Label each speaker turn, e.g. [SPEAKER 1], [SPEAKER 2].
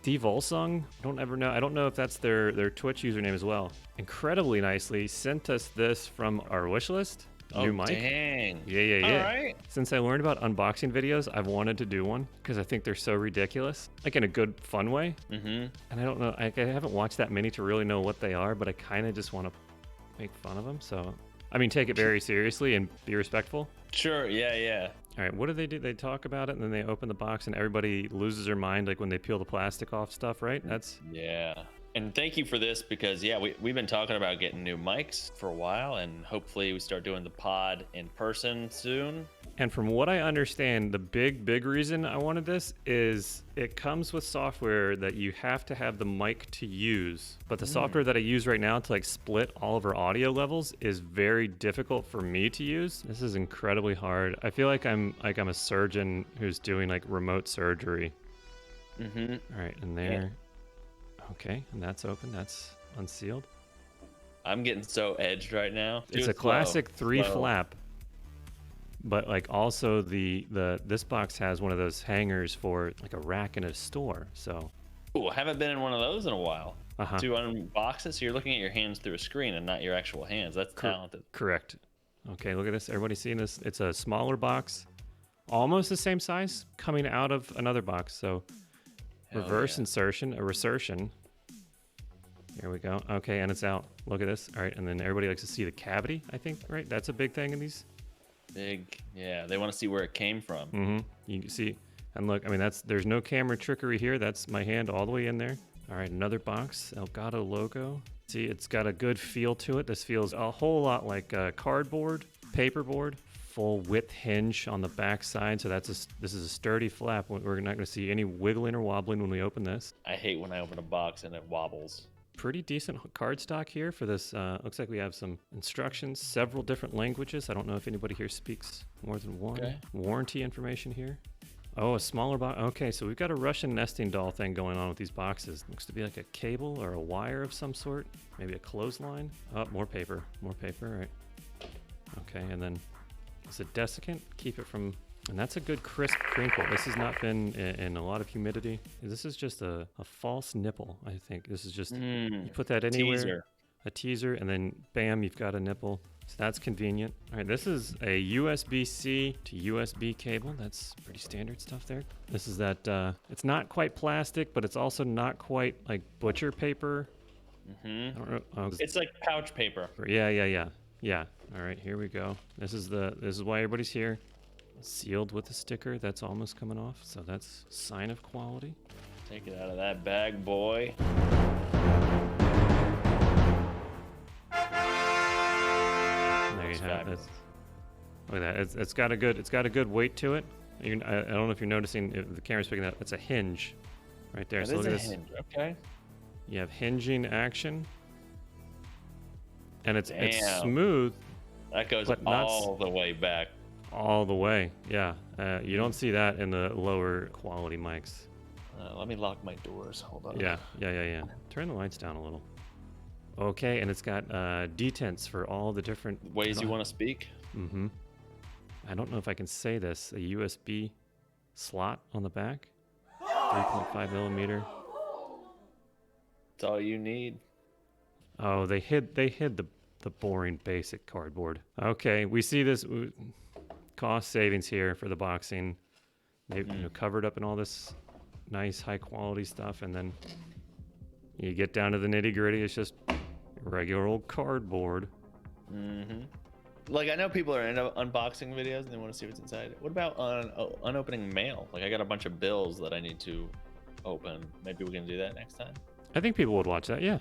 [SPEAKER 1] Steve Olsung. I don't ever know. I don't know if that's their Twitch username as well. Incredibly nicely sent us this from our wish list. New mic.
[SPEAKER 2] Dang.
[SPEAKER 1] Yeah.
[SPEAKER 2] All right.
[SPEAKER 1] Since I learned about unboxing videos, I've wanted to do one because I think they're so ridiculous, like in a good, fun way.
[SPEAKER 2] Mm-hmm.
[SPEAKER 1] And I don't know. I haven't watched that many to really know what they are, but I kind of just want to make fun of them. So, I mean, take it very seriously and be respectful.
[SPEAKER 2] Sure. Yeah.
[SPEAKER 1] All right, what do? They talk about it, and then they open the box, and everybody loses their mind, like when they peel the plastic off stuff, right?
[SPEAKER 2] Yeah. And thank you for this because, yeah, we've been talking about getting new mics for a while, and hopefully we start doing the pod in person soon.
[SPEAKER 1] And from what I understand, the big reason I wanted this is it comes with software that you have to have the mic to use. But the software that I use right now to like split all of our audio levels is very difficult for me to use. This is incredibly hard. I feel like I'm a surgeon who's doing like remote surgery.
[SPEAKER 2] Mm-hmm.
[SPEAKER 1] All right, and there. Yeah. Okay, and that's open. That's unsealed.
[SPEAKER 2] I'm getting so edged right now.
[SPEAKER 1] It's a classic 3 flap. But like also this box has one of those hangers for like a rack in a store. So
[SPEAKER 2] I haven't been in one of those in a while. To unbox it, so you're looking at your hands through a screen and not your actual hands. That's talented.
[SPEAKER 1] Correct. Okay, look at this. Everybody seeing this? It's a smaller box, almost the same size, coming out of another box. So reverse insertion, a resertion. Here we go. Okay, and it's out. Look at this. All right, and then everybody likes to see the cavity, I think, right? That's a big thing in these.
[SPEAKER 2] Yeah, they want to see where it came from.
[SPEAKER 1] Mm-hmm. You can see, and look, I mean, there's no camera trickery here. That's my hand all the way in there. All right, another box, Elgato logo. See, it's got a good feel to it. This feels a whole lot like cardboard, paperboard, full width hinge on the back side. So this is a sturdy flap. We're not going to see any wiggling or wobbling when we open this.
[SPEAKER 2] I hate when I open a box and it wobbles.
[SPEAKER 1] Pretty decent cardstock here for this. Looks like we have some instructions, several different languages. I don't know if anybody here speaks more than one. Okay. Warranty information here. Oh, a smaller box. Okay, so we've got a Russian nesting doll thing going on with these boxes. Looks to be like a cable or a wire of some sort. Maybe a clothesline. Oh, more paper. More paper, right. Okay, and then it's a desiccant. Keep it from... And that's a good crisp crinkle. This has not been in a lot of humidity. This is just a false nipple, I think. This is just, you put that anywhere. A teaser, and then bam, you've got a nipple. So that's convenient. All right, this is a USB-C to USB cable. That's pretty standard stuff there. This is that, it's not quite plastic, but it's also not quite like butcher paper.
[SPEAKER 2] Mm-hmm.
[SPEAKER 1] I don't know. Oh,
[SPEAKER 2] it's like pouch paper.
[SPEAKER 1] Yeah. All right, here we go. This is why everybody's here. Sealed with a sticker that's almost coming off, so that's sign of quality.
[SPEAKER 2] Take it out of that bag, boy.
[SPEAKER 1] There you have it. Look at that. It's got a good weight to it. I don't know if you're noticing if the camera's picking up. It's a hinge right there.
[SPEAKER 2] So look at this. Hinge. Okay.
[SPEAKER 1] You have hinging action, and it's smooth.
[SPEAKER 2] That goes all the way back.
[SPEAKER 1] All the way, yeah. You don't see that in the lower quality mics.
[SPEAKER 2] Let me lock my doors. Hold on.
[SPEAKER 1] Yeah. Turn the lights down a little. Okay, and it's got detents for all the different
[SPEAKER 2] ways you want to speak.
[SPEAKER 1] Mm-hmm. I don't know if I can say this. A USB slot on the back, 3.5 millimeter.
[SPEAKER 2] That's all you need.
[SPEAKER 1] Oh, they hid the boring basic cardboard. Okay, we see this. Cost savings here for the boxing. They've covered up in all this nice high quality stuff, and then you get down to the nitty gritty. It's just regular old cardboard.
[SPEAKER 2] Mm-hmm. Like, I know people are into unboxing videos and they want to see what's inside. What about unopening mail? Like, I got a bunch of bills that I need to open. Maybe we can do that next time.
[SPEAKER 1] I think people would watch that. Yeah.